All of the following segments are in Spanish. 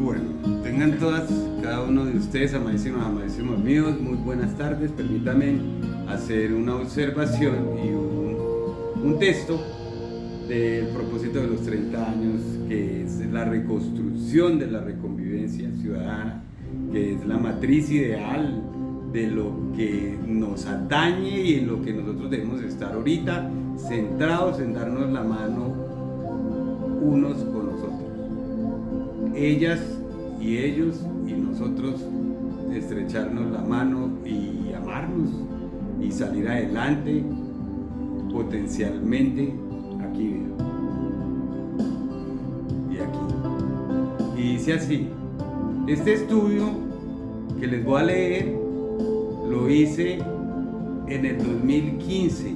Bueno, tengan todas, cada uno de ustedes, amadísimos míos, muy buenas tardes. Permítanme hacer una observación y un texto del propósito de los 30 años, que es la reconstrucción de la reconvivencia ciudadana, que es la matriz ideal de lo que nos atañe y en lo que nosotros debemos estar ahorita centrados en darnos la mano unos con nosotros. Ellas y ellos y nosotros estrecharnos la mano y amarnos y salir adelante potencialmente aquí y aquí. Y dice así: este estudio que les voy a leer lo hice en el 2015,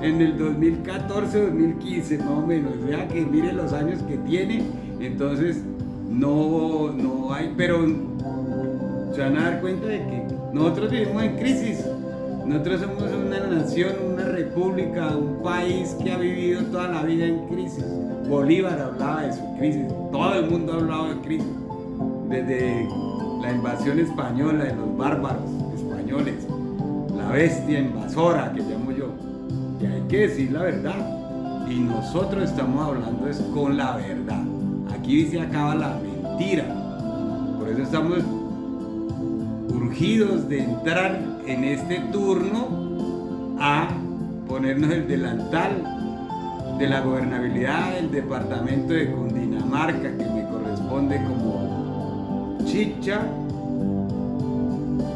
en el 2014-2015 más o menos. O sea que miren los años que tiene. Entonces no hay, pero se van a dar cuenta de que nosotros vivimos en crisis. Nosotros somos una nación, una república, un país que ha vivido toda la vida en crisis. Bolívar hablaba de su crisis, todo el mundo ha hablado de crisis, desde la invasión española, de los bárbaros españoles, la bestia invasora que llamo yo, que hay que decir la verdad, y nosotros estamos hablando es con la verdad. Aquí se acaba la mentira. Por eso estamos urgidos de entrar en este turno a ponernos el delantal de la gobernabilidad del departamento de Cundinamarca, que me corresponde como chicha,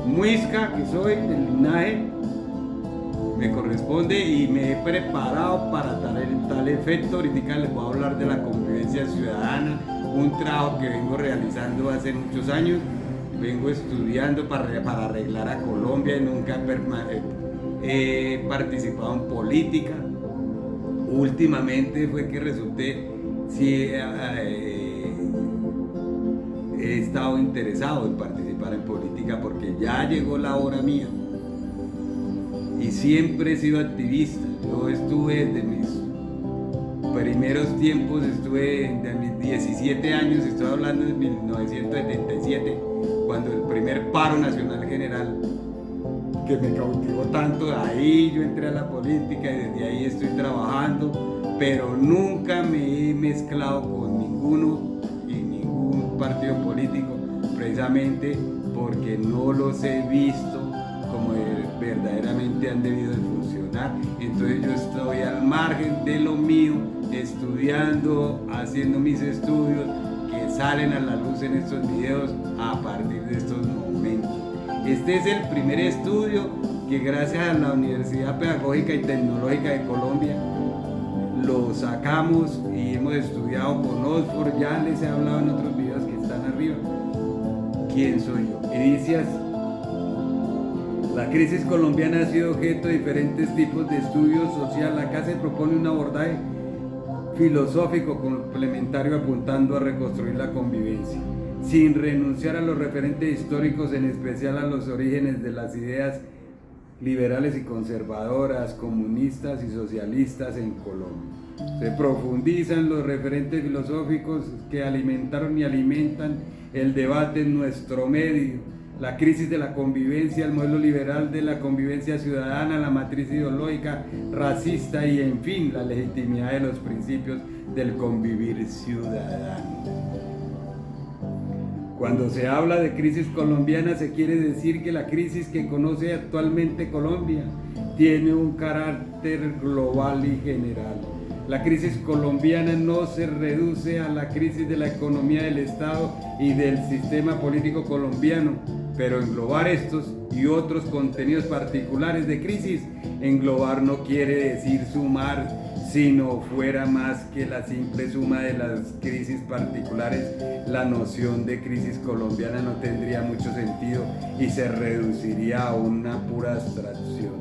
muisca, que soy del linaje, me corresponde y me he preparado para tal efecto. Ahorita les voy a hablar de la convivencia ciudadana, un trabajo que vengo realizando hace muchos años. Vengo estudiando para arreglar a Colombia y nunca he participado en política. Últimamente fue que resulté, sí, he estado interesado en participar en política porque ya llegó la hora mía. Y siempre he sido activista. Yo estuve desde mis primeros tiempos, de mis 17 años, estoy hablando de 1977, cuando el primer paro nacional general, que me cautivó tanto, ahí yo entré a la política y desde ahí estoy trabajando, pero nunca me he mezclado con ninguno y ningún partido político, precisamente porque no los he visto como verdaderamente han debido de funcionar. Entonces yo estoy al margen de lo mío, estudiando, haciendo mis estudios que salen a la luz en estos videos a partir de estos momentos. Este es el primer estudio que, gracias a la Universidad Pedagógica y Tecnológica de Colombia, lo sacamos y hemos estudiado con Oxford. Ya les he hablado en otros videos que están arriba quién soy yo. Y dice así: la crisis colombiana ha sido objeto de diferentes tipos de estudios social. Acá se propone un abordaje filosófico complementario apuntando a reconstruir la convivencia, sin renunciar a los referentes históricos, en especial a los orígenes de las ideas liberales y conservadoras, comunistas y socialistas en Colombia. Se profundizan los referentes filosóficos que alimentaron y alimentan el debate en nuestro medio: la crisis de la convivencia, el modelo liberal de la convivencia ciudadana, la matriz ideológica racista y, en fin, la legitimidad de los principios del convivir ciudadano. Cuando se habla de crisis colombiana, se quiere decir que la crisis que conoce actualmente Colombia tiene un carácter global y general. La crisis colombiana no se reduce a la crisis de la economía del Estado y del sistema político colombiano, pero englobar estos y otros contenidos particulares de crisis, englobar no quiere decir sumar, sino fuera más que la simple suma de las crisis particulares, la noción de crisis colombiana no tendría mucho sentido y se reduciría a una pura abstracción.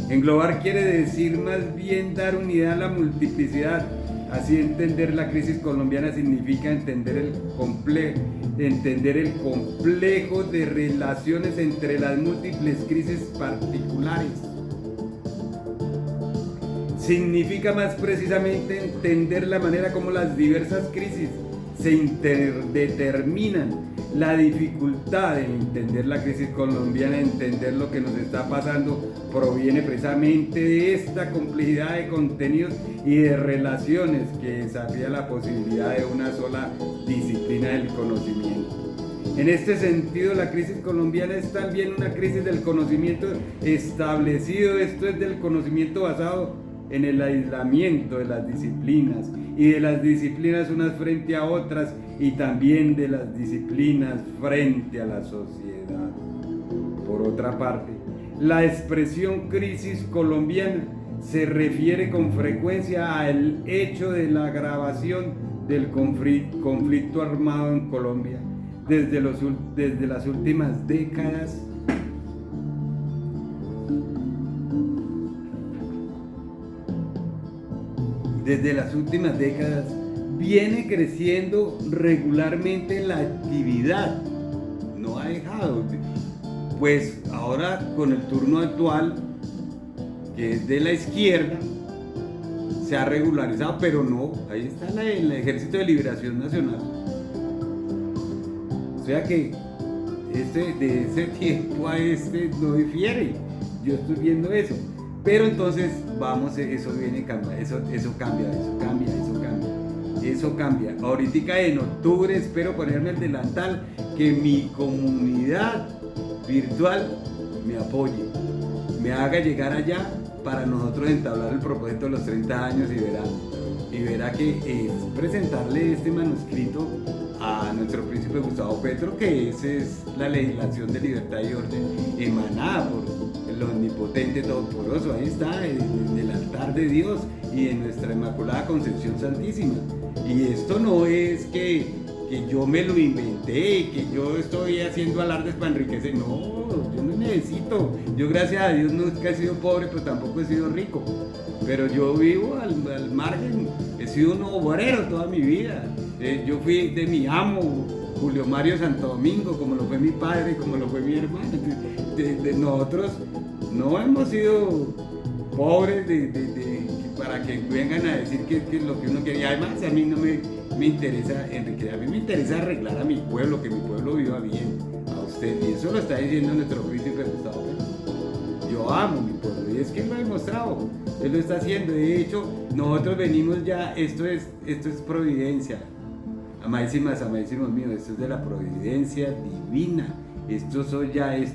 Englobar quiere decir más bien dar unidad a la multiplicidad. Así, entender la crisis colombiana significa entender el complejo de relaciones entre las múltiples crisis particulares. Significa más precisamente entender la manera como las diversas crisis se interdeterminan. La dificultad de entender la crisis colombiana, de entender lo que nos está pasando, proviene precisamente de esta complejidad de contenidos y de relaciones que desafía la posibilidad de una sola disciplina del conocimiento. En este sentido, la crisis colombiana es también una crisis del conocimiento establecido, esto es del conocimiento basado en el aislamiento de las disciplinas y de las disciplinas unas frente a otras y también de las disciplinas frente a la sociedad. Por otra parte, la expresión crisis colombiana se refiere con frecuencia al hecho de la agravación del conflicto armado en Colombia desde las últimas décadas. Desde las últimas décadas viene creciendo regularmente la actividad, no ha dejado, pues ahora con el turno actual, que es de la izquierda, se ha regularizado, pero no, ahí está el Ejército de Liberación Nacional. O sea que de ese tiempo a este no difiere, yo estoy viendo eso. Pero entonces vamos, eso cambia. Ahorita en octubre espero ponerme el delantal, que mi comunidad virtual me apoye, me haga llegar allá para nosotros entablar el propósito de los 30 años y verá que es presentarle este manuscrito a nuestro príncipe Gustavo Petro, que esa es la legislación de libertad y orden emanada por el omnipotente todopoderoso. Ahí está, en el altar de Dios y en nuestra Inmaculada Concepción Santísima. Y esto no es que yo me lo inventé y que yo estoy haciendo alardes para enriquecer. No, yo no necesito. Yo, gracias a Dios, nunca he sido pobre, pero tampoco he sido rico. Pero yo vivo al margen. He sido un obrero toda mi vida. Yo fui de mi amo, Julio Mario Santo Domingo, como lo fue mi padre, como lo fue mi hermano. Nosotros no hemos sido pobres para que vengan a decir que es lo que uno quería. Además, a mí no me interesa enriquecer, a mí me interesa arreglar a mi pueblo, que mi pueblo viva bien, a usted. Y eso lo está diciendo nuestro príncipe Gustavo Petro. Yo amo mi pueblo y es que él lo ha demostrado, él lo está haciendo. De hecho, nosotros venimos ya, esto es providencia. Amadísimos míos, esto es de la providencia divina. Esto ya es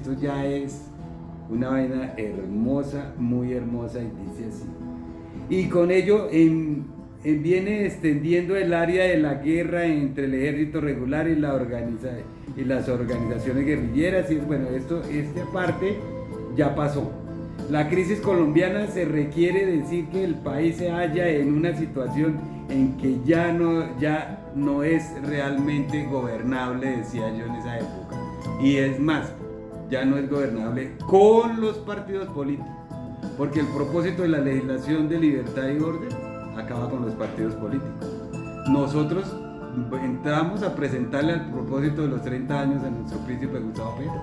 una vaina hermosa, muy hermosa, y dice así. Y con ello viene extendiendo el área de la guerra entre el ejército regular y las organizaciones guerrilleras. Y bueno, esta parte ya pasó. La crisis colombiana se requiere decir que el país se halla en una situación en que ya no es realmente gobernable, decía yo en esa época. Y es más, ya no es gobernable con los partidos políticos, porque el propósito de la legislación de libertad y orden acaba con los partidos políticos. Nosotros entramos a presentarle el propósito de los 30 años a nuestro príncipe Gustavo Petro,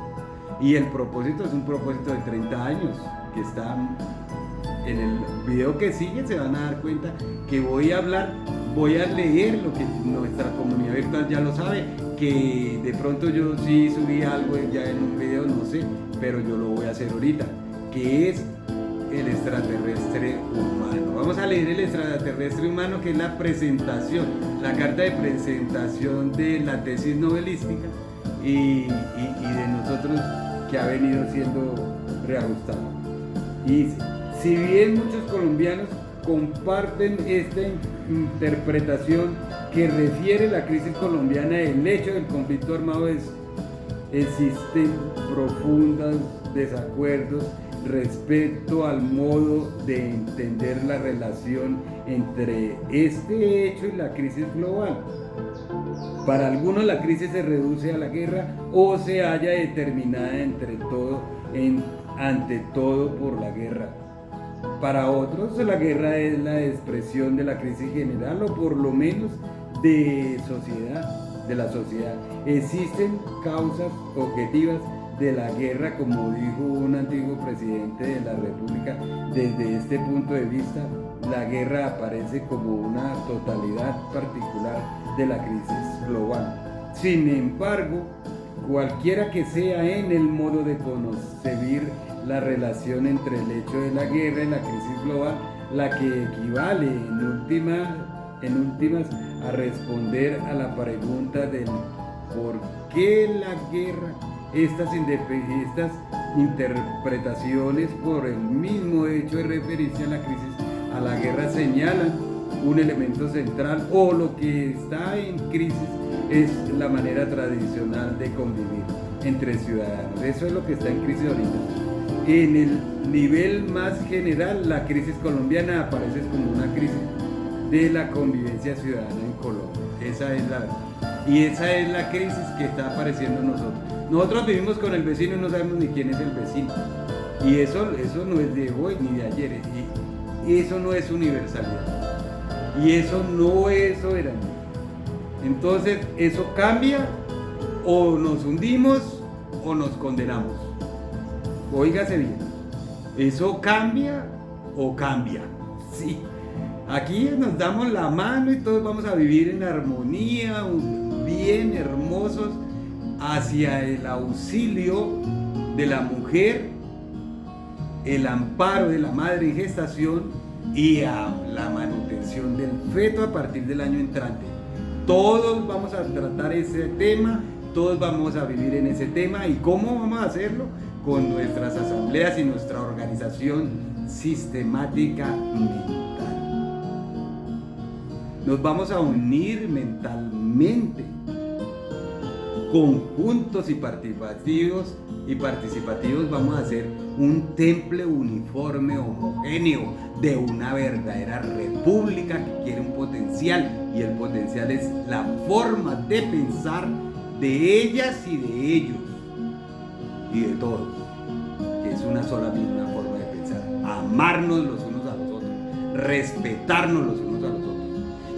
y el propósito es un propósito de 30 años, que está en el video que sigue. Se van a dar cuenta que voy a leer lo que nuestra comunidad virtual ya lo sabe, que de pronto yo sí subí algo ya en un video, no sé, pero yo lo voy a hacer ahorita, que es el extraterrestre humano. Vamos a leer el extraterrestre humano, que es la presentación, la carta de presentación de la tesis novelística y de nosotros, que ha venido siendo reajustado. Y si bien muchos colombianos comparten esta interpretación que refiere la crisis colombiana, el hecho del conflicto armado, existen profundos desacuerdos respecto al modo de entender la relación entre este hecho y la crisis global. Para algunos la crisis se reduce a la guerra o se halla determinada ante todo por la guerra. Para otros la guerra es la expresión de la crisis general, o por lo menos de la sociedad. Existen causas objetivas de la guerra, como dijo un antiguo presidente de la República. Desde este punto de vista, la guerra aparece como una totalidad particular de la crisis global. Sin embargo, cualquiera que sea en el modo de concebir la relación entre el hecho de la guerra y la crisis global, la que equivale en últimas a responder a la pregunta del por qué la guerra. Estas interpretaciones por el mismo hecho de referirse a la crisis, a la guerra, señalan un elemento central, o lo que está en crisis es la manera tradicional de convivir entre ciudadanos. Eso es lo que está en crisis ahorita. En el nivel más general, la crisis colombiana aparece como una crisis de la convivencia ciudadana en Colombia. Esa es la verdad. Y esa es la crisis que está apareciendo en nosotros. Nosotros vivimos con el vecino y no sabemos ni quién es el vecino. Y eso no es de hoy ni de ayer. Y eso no es universalidad. Y eso no es soberanía. Entonces, eso cambia, o nos hundimos o nos condenamos. Óigase bien. Eso cambia o cambia. Sí. Aquí nos damos la mano y todos vamos a vivir en armonía, bien hermosos, hacia el auxilio de la mujer, el amparo de la madre en gestación y a la manutención del feto a partir del año entrante. Todos vamos a tratar ese tema, todos vamos a vivir en ese tema. ¿Y cómo vamos a hacerlo? Con nuestras asambleas y nuestra organización sistemática mental. Nos vamos a unir mentalmente, conjuntos y participativos, vamos a hacer un temple uniforme, homogéneo, de una verdadera república que quiere un potencial, y el potencial es la forma de pensar de ellas y de ellos y de todos, que es una sola misma forma de pensar: amarnos los unos a los otros, respetarnos los unos a los otros.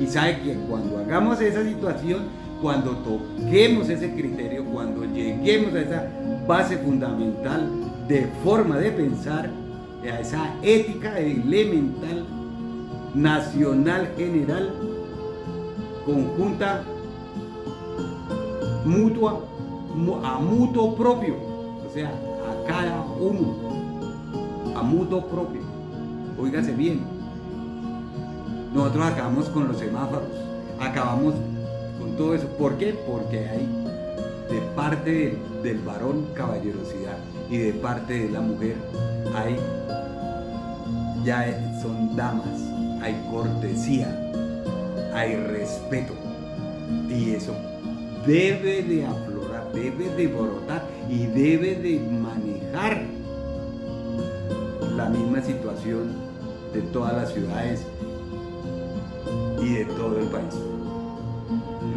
Y sabe que cuando hagamos esa situación, cuando toquemos ese criterio, cuando lleguemos a esa base fundamental de forma de pensar, a esa ética elemental, nacional, general, conjunta, mutua, a mutuo propio, o sea, a cada uno, a mutuo propio. Óigase bien. Nosotros acabamos con los semáforos, acabamos con todo eso. ¿Por qué? Porque hay de parte del varón caballerosidad y de parte de la mujer son damas, hay cortesía, hay respeto, y eso debe de aflorar, debe de brotar y debe de manejar la misma situación de todas las ciudades y de todo el país.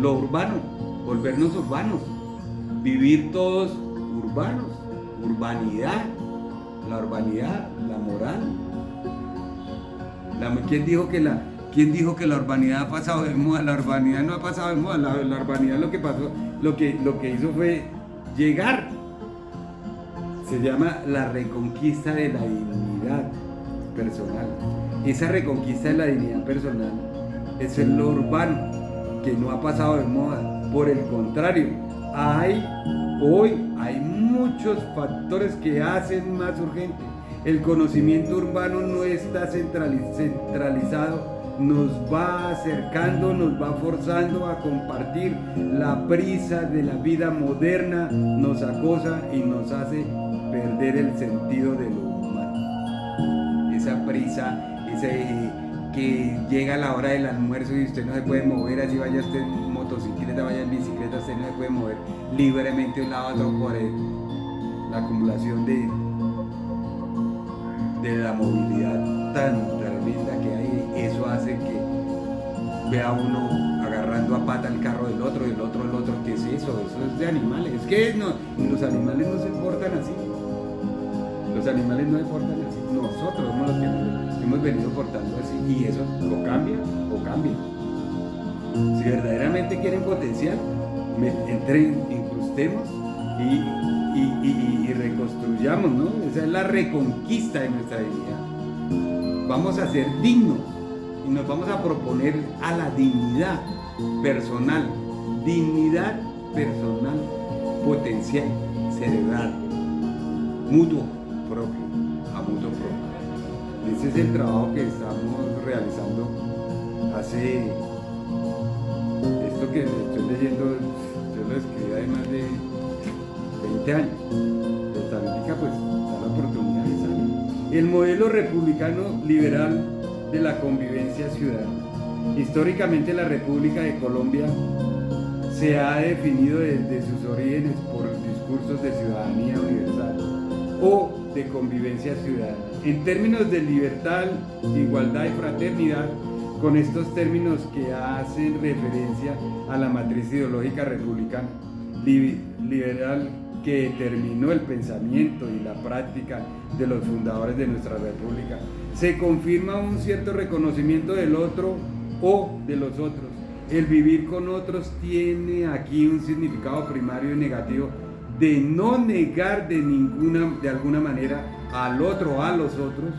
Lo urbano, volvernos urbanos, vivir todos urbanos, urbanidad, la urbanidad, la moral. ¿Quién dijo que la urbanidad ha pasado de moda? La urbanidad no ha pasado de moda. La urbanidad lo que hizo fue llegar. Se llama la reconquista de la dignidad personal. Esa reconquista de la dignidad personal es lo urbano, que no ha pasado de moda. Por el contrario, hoy hay muchos factores que hacen más urgente. El conocimiento urbano no está centralizado, nos va acercando, nos va forzando a compartir. La prisa de la vida moderna nos acosa y nos hace perder el sentido de lo humano. Esa prisa, que llega a la hora del almuerzo y usted no se puede mover, así vaya usted en motocicleta, vaya en bicicleta, usted no se puede mover libremente de un lado a otro por la acumulación de la movilidad tan tremenda que hay. Eso hace que vea uno agarrando a pata el carro del otro, y el otro. ¿Qué es eso? Eso es de animales. Es que los animales no se portan así. Los animales no se portan así. Nosotros somos los que nos hemos venido portando así, y eso o cambia o cambia. Si verdaderamente quieren potencial, incrustemos y reconstruyamos, ¿no? Esa es la reconquista de nuestra dignidad. Vamos a ser dignos, y nos vamos a proponer a la dignidad personal, potencial, cerebral, mutuo propio, a mutuo propio. Ese es el trabajo que estamos realizando hace, esto que estoy leyendo, yo lo escribí hace más de 20 años. Estadística pues da la oportunidad de salir. El modelo republicano liberal de la convivencia ciudadana. Históricamente la República de Colombia se ha definido desde sus orígenes por discursos de ciudadanía universal o de convivencia ciudadana. En términos de libertad, igualdad y fraternidad, con estos términos que hacen referencia a la matriz ideológica republicana, liberal, que determinó el pensamiento y la práctica de los fundadores de nuestra república, se confirma un cierto reconocimiento del otro o de los otros. El vivir con otros tiene aquí un significado primario y negativo de no negar de alguna manera al otro o a los otros.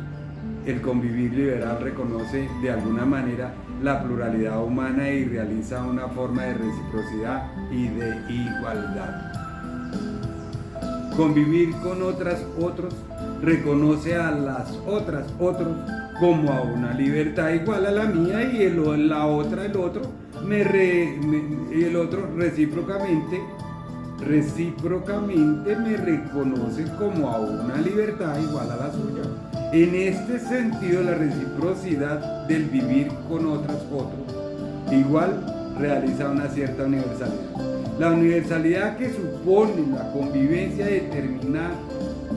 El convivir liberal reconoce de alguna manera la pluralidad humana y realiza una forma de reciprocidad y de igualdad. Convivir con otros, reconoce a las otros, como a una libertad igual a la mía y el otro recíprocamente me reconoce como a una libertad igual a la suya. En este sentido, la reciprocidad del vivir con otros, igual realiza una cierta universalidad. La universalidad que supone la convivencia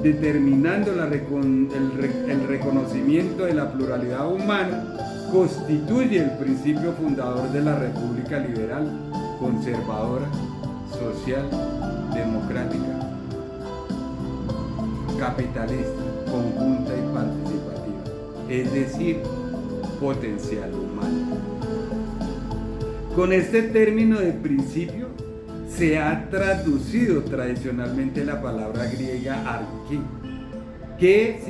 determinando el reconocimiento de la pluralidad humana, constituye el principio fundador de la República liberal, conservadora, social, democrática, capitalista, conjunta y participativa, es decir, potencial humano. Con este término de principio se ha traducido tradicionalmente la palabra griega arche, que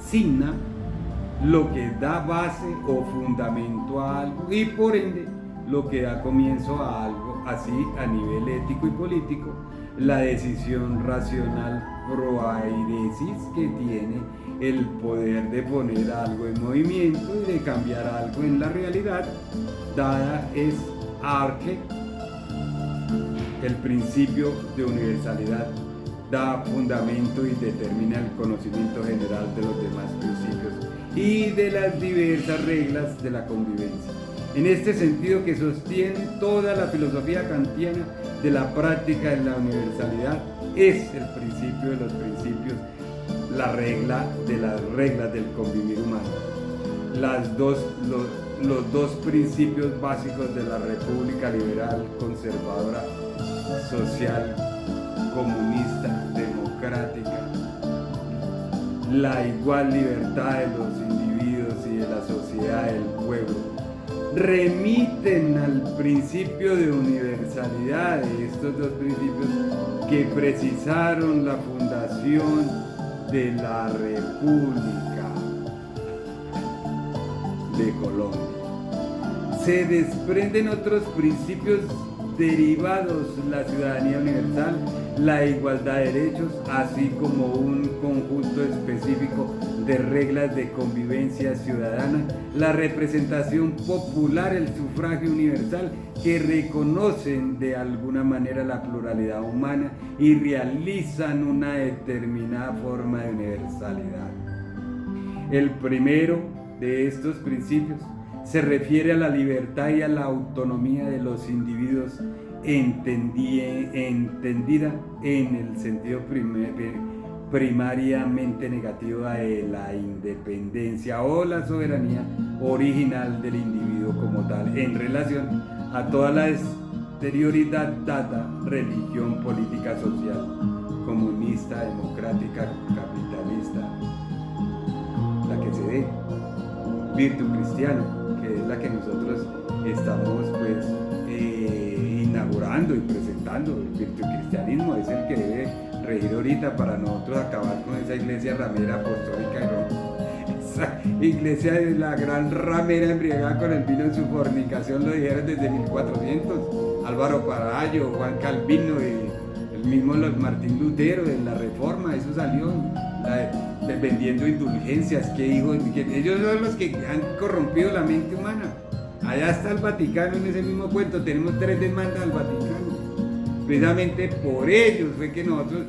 signa lo que da base o fundamento a algo y por ende lo que da comienzo a algo. Así, a nivel ético y político, la decisión racional proairesis que tiene el poder de poner algo en movimiento y de cambiar algo en la realidad dada es arche, el principio de universalidad, da fundamento y determina el conocimiento general de los demás principios y de las diversas reglas de la convivencia. En este sentido que sostiene toda la filosofía kantiana de la práctica de la universalidad, es el principio de los principios, la regla de las reglas del convivir humano. Los dos principios básicos de la República liberal, conservadora, social, comunista, democrática, la igual libertad de los individuos y de la sociedad del pueblo, remiten al principio de universalidad de estos dos principios que precisaron la fundación de la República de Colombia. Se desprenden otros principios derivados: la ciudadanía universal, la igualdad de derechos, así como un conjunto específico de reglas de convivencia ciudadana, la representación popular, el sufragio universal, que reconocen de alguna manera la pluralidad humana y realizan una determinada forma de universalidad. El primero de estos principios se refiere a la libertad y a la autonomía de los individuos entendida en el sentido primariamente negativo de la independencia o la soberanía original del individuo como tal en relación a toda la exterioridad dada, religión, política, social, comunista, democrática, capitalista, la que se dé, virtud cristiana, que es la que nosotros estamos pues inaugurando y presentando. El virtud cristianismo es el que debe regir ahorita para nosotros acabar con esa iglesia ramera apostólica y esa iglesia de la gran ramera embriagada con el vino en su fornicación, lo dijeron desde 1400. Álvaro Parayo, Juan Calvino, el mismo Martín Lutero, en la Reforma, eso salió. Vendiendo indulgencias, que ellos son los que han corrompido la mente humana. Allá está el Vaticano en ese mismo cuento, tenemos 3 demandas al Vaticano. Precisamente por ellos fue que nosotros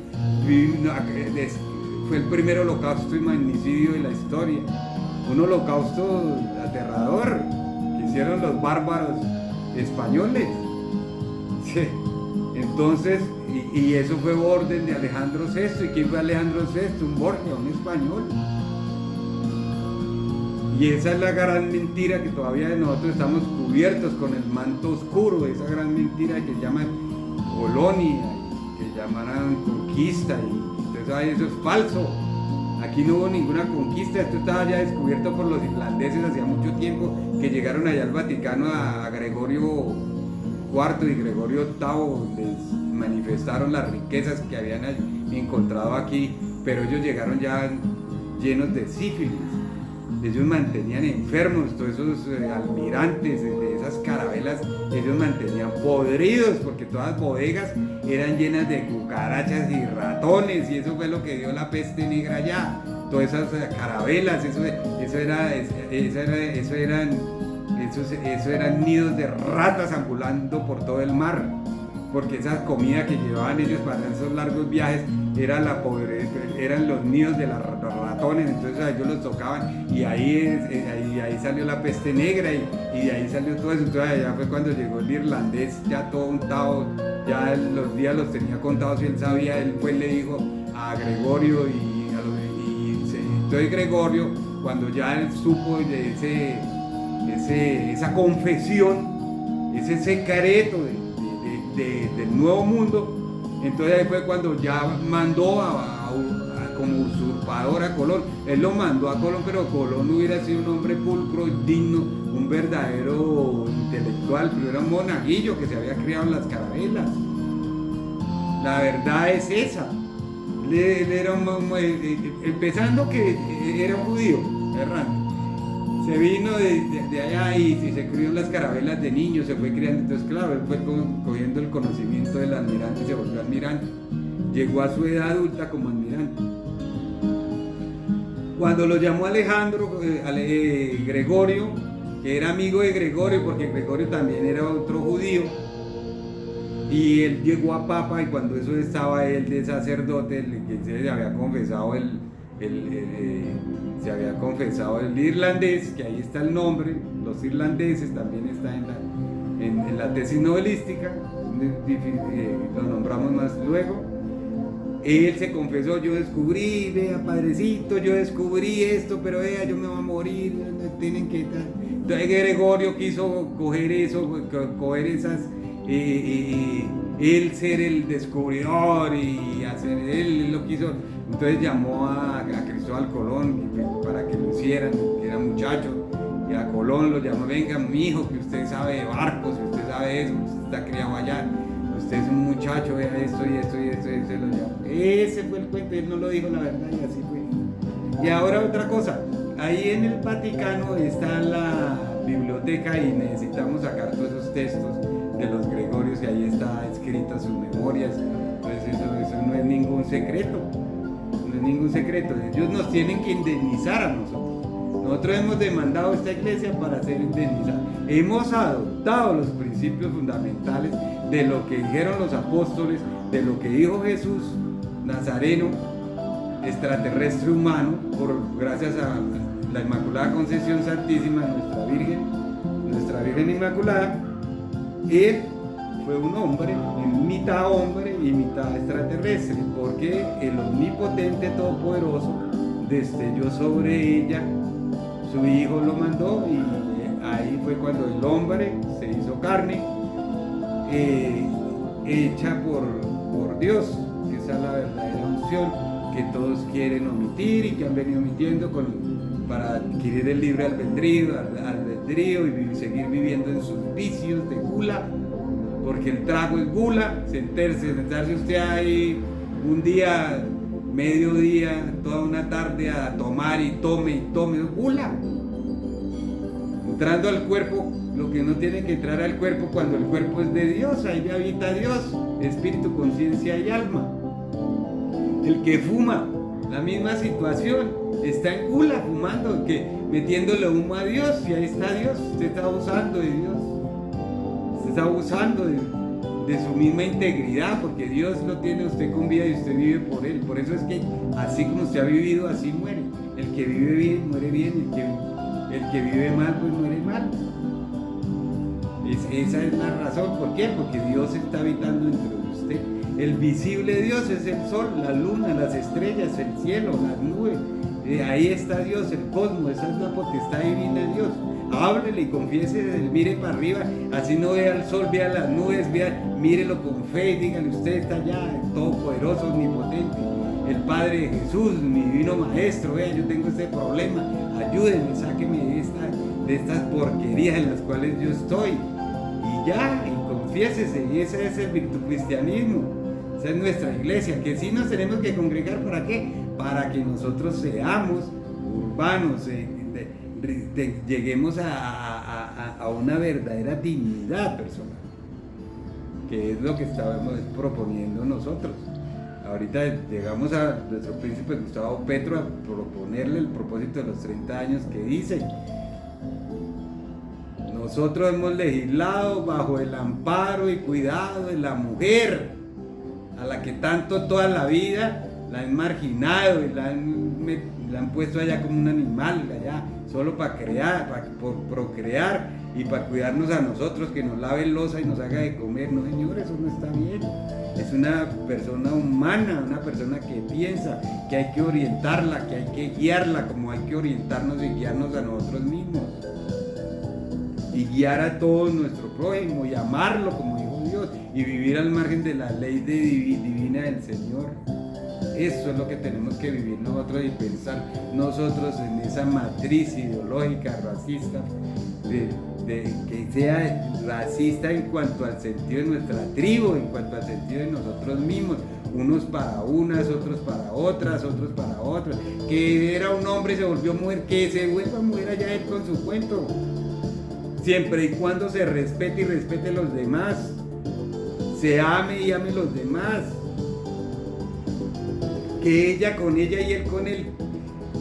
fue el primer holocausto y magnicidio de la historia. Un holocausto aterrador que hicieron los bárbaros españoles. Sí. Entonces, y eso fue orden de Alejandro VI. ¿Y quién fue Alejandro VI? Un Borgia, un español. Y esa es la gran mentira que todavía nosotros estamos cubiertos con el manto oscuro, esa gran mentira que llaman colonia, que llamarán conquista, y entonces eso es falso. Aquí no hubo ninguna conquista, esto estaba ya descubierto por los irlandeses hacía mucho tiempo, que llegaron allá al Vaticano a Gregorio IV y Gregorio VIII, les manifestaron las riquezas que habían encontrado aquí, pero ellos llegaron ya llenos de sífilis. Ellos mantenían enfermos, todos esos almirantes de esas carabelas, ellos mantenían podridos, porque todas las bodegas eran llenas de cucarachas y ratones, y eso fue lo que dio la peste negra allá. Todas esas carabelas, eso eran nidos de ratas ambulando por todo el mar, porque esa comida que llevaban ellos para esos largos viajes era eran los nidos de los ratones. Entonces a ellos los tocaban y ahí salió la peste negra y de ahí salió todo eso. Entonces allá fue cuando llegó el irlandés ya todo untado, ya los días los tenía contados y él sabía. Él pues le dijo a Gregorio entonces Gregorio, cuando ya él supo de esa confesión, ese secreto del nuevo mundo, entonces ahí fue cuando ya mandó como usurpador a Colón. Él lo mandó a Colón, pero Colón hubiera sido un hombre pulcro y digno, un verdadero intelectual, pero era un monaguillo que se había criado en las carabelas. La verdad es esa. Él era empezando que era un judío errante. Se vino de allá y se crió en las carabelas de niño, se fue criando. Entonces, claro, él fue cogiendo el conocimiento del almirante y se volvió almirante. Llegó a su edad adulta como almirante. Cuando lo llamó Gregorio, que era amigo de Gregorio, porque Gregorio también era otro judío, y él llegó a papa, y cuando eso estaba él de sacerdote, que se había confesado el irlandés, que ahí está el nombre, los irlandeses también está en la tesis novelística, lo nombramos más luego. Él se confesó: yo descubrí, vea padrecito, yo descubrí esto, pero vea, yo me voy a morir, tienen que estar. Entonces Gregorio quiso coger esas, él ser el descubridor y hacer, él lo quiso. Entonces llamó a Cristóbal Colón para que lo hicieran, que era muchacho, y a Colón lo llamó: venga mi hijo, que usted sabe de barcos, usted sabe eso, usted está criado allá, usted es un muchacho, vea esto y esto y esto, y se lo llamó. Ese fue el cuento, él no lo dijo la verdad y así fue. Y ahora otra cosa, ahí en el Vaticano está la biblioteca y necesitamos sacar todos esos textos de los Gregorios, y ahí está escritas sus memorias. Entonces eso no es ningún secreto. No es ningún secreto, ellos nos tienen que indemnizar a nosotros. Nosotros hemos demandado a esta iglesia para ser indemnizados. Hemos adoptado los principios fundamentales de lo que dijeron los apóstoles, de lo que dijo Jesús Nazareno, extraterrestre humano, gracias a la Inmaculada Concepción Santísima, nuestra Virgen Inmaculada. Él fue un hombre, mitad hombre y mitad extraterrestre, porque el omnipotente todopoderoso destelló sobre ella, su hijo lo mandó, y ahí fue cuando el hombre se hizo carne, hecha por Dios. Esa es la verdadera unción que todos quieren omitir y que han venido omitiendo para adquirir el libre albedrío y seguir viviendo en sus vicios de gula, porque el trago es gula. Sentarse usted ahí un día mediodía, toda una tarde a tomar y tome, gula. Entrando al cuerpo, lo que no tiene que entrar al cuerpo cuando el cuerpo es de Dios, ahí habita Dios, espíritu, conciencia y alma. El que fuma, la misma situación, está en gula fumando, que metiéndole humo a Dios, y ahí está Dios, usted está abusando de Dios, usted está abusando de su misma integridad, porque Dios lo tiene usted con vida y usted vive por Él. Por eso es que así como usted ha vivido, así muere. El que vive bien, muere bien, el que vive mal, pues muere mal. Esa es la razón. ¿Por qué? Porque Dios está habitando dentro de usted. El visible Dios es el sol, la luna, las estrellas, el cielo, las nubes. Ahí está Dios, el cosmos, esa es la potestad divina de Dios. Háblele y confiese, mire para arriba, así no vea el sol, vea las nubes, mírelo con fe, dígale, usted está allá, todopoderoso, omnipotente, el Padre de Jesús, mi divino maestro, vea, yo tengo este problema, ayúdenme, sáqueme de estas porquerías en las cuales yo estoy, y ya, y confiésese, y ese es el virtud cristianismo, esa es nuestra iglesia, que sí nos tenemos que congregar, ¿para qué? Para que nosotros seamos urbanos, lleguemos a una verdadera dignidad personal, que es lo que estábamos proponiendo nosotros. Ahorita llegamos a nuestro príncipe Gustavo Petro a proponerle el propósito de los 30 años, que dice: nosotros hemos legislado bajo el amparo y cuidado de la mujer, a la que tanto toda la vida la han marginado y la han puesto allá como un animal, allá solo para procrear y para cuidarnos a nosotros, que nos lave loza y nos haga de comer. No, señor, eso no está bien. Es una persona humana, una persona que piensa, que hay que orientarla, que hay que guiarla, como hay que orientarnos y guiarnos a nosotros mismos. Y guiar a todo nuestro prójimo y amarlo como dijo Dios, y vivir al margen de la ley divina del Señor. Eso es lo que tenemos que vivir nosotros y pensar nosotros en esa matriz ideológica racista, que sea racista en cuanto al sentido de nuestra tribu, en cuanto al sentido de nosotros mismos, unos para unas, otros para otras, otros para otras, que era un hombre y se volvió mujer, que se vuelva mujer allá él con su cuento, siempre y cuando se respete y respete a los demás, se ame y ame a los demás, que ella con ella y él con él.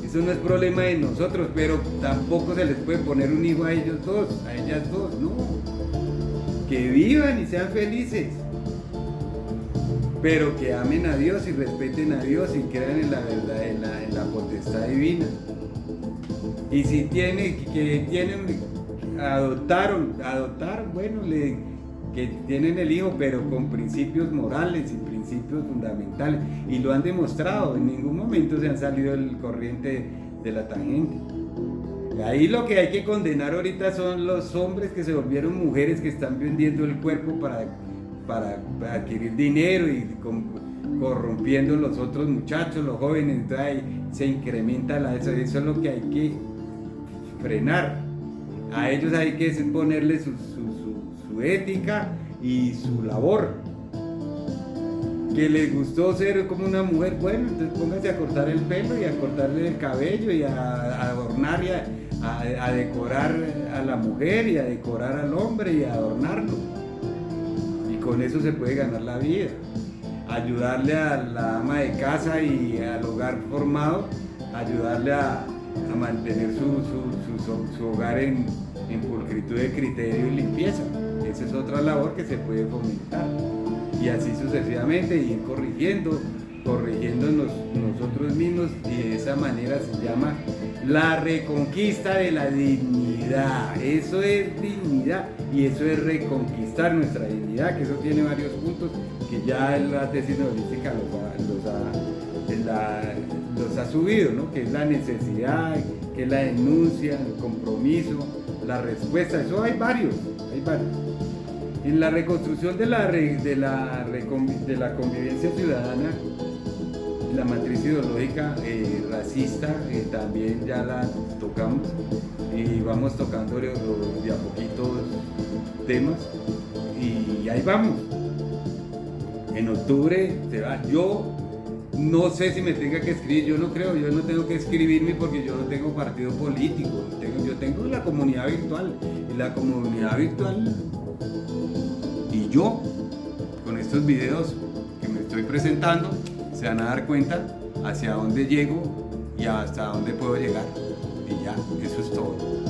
Eso no es problema de nosotros, pero tampoco se les puede poner un hijo a ellos dos, a ellas dos, no. Que vivan y sean felices, pero que amen a Dios y respeten a Dios y crean en la verdad, en la potestad divina. Y si adoptaron, bueno, que tienen el hijo, pero con principios morales y principios fundamentales, y lo han demostrado, en ningún momento se han salido del corriente de la tangente. Ahí lo que hay que condenar ahorita son los hombres que se volvieron mujeres, que están vendiendo el cuerpo para adquirir dinero y corrompiendo los otros muchachos, los jóvenes. Entonces ahí se incrementa eso es lo que hay que frenar. A ellos hay que ponerle su ética y su labor. Que les gustó ser como una mujer, bueno, entonces pónganse a cortar el pelo y a cortarle el cabello y a adornar y a decorar a la mujer y a decorar al hombre y a adornarlo. Y con eso se puede ganar la vida. Ayudarle a la ama de casa y al hogar formado, ayudarle a mantener su hogar en pulcritud de criterio y limpieza. Esa es otra labor que se puede fomentar. Y así sucesivamente, ir corrigiéndonos nosotros mismos, y de esa manera se llama la reconquista de la dignidad. Eso es dignidad y eso es reconquistar nuestra dignidad, que eso tiene varios puntos que ya la tesis holística los ha subido, ¿no? Que es la necesidad, que es la denuncia, el compromiso, la respuesta. Eso hay varios. En la reconstrucción de la convivencia ciudadana, la matriz ideológica racista también ya la tocamos y vamos tocando de a poquitos temas y ahí vamos. En octubre se va. Yo no sé si me tenga que escribir, yo no creo, yo no tengo que escribirme porque yo no tengo partido político, yo tengo la comunidad virtual, y la comunidad virtual y yo, con estos videos que me estoy presentando, se van a dar cuenta hacia dónde llego y hasta dónde puedo llegar, y ya, eso es todo.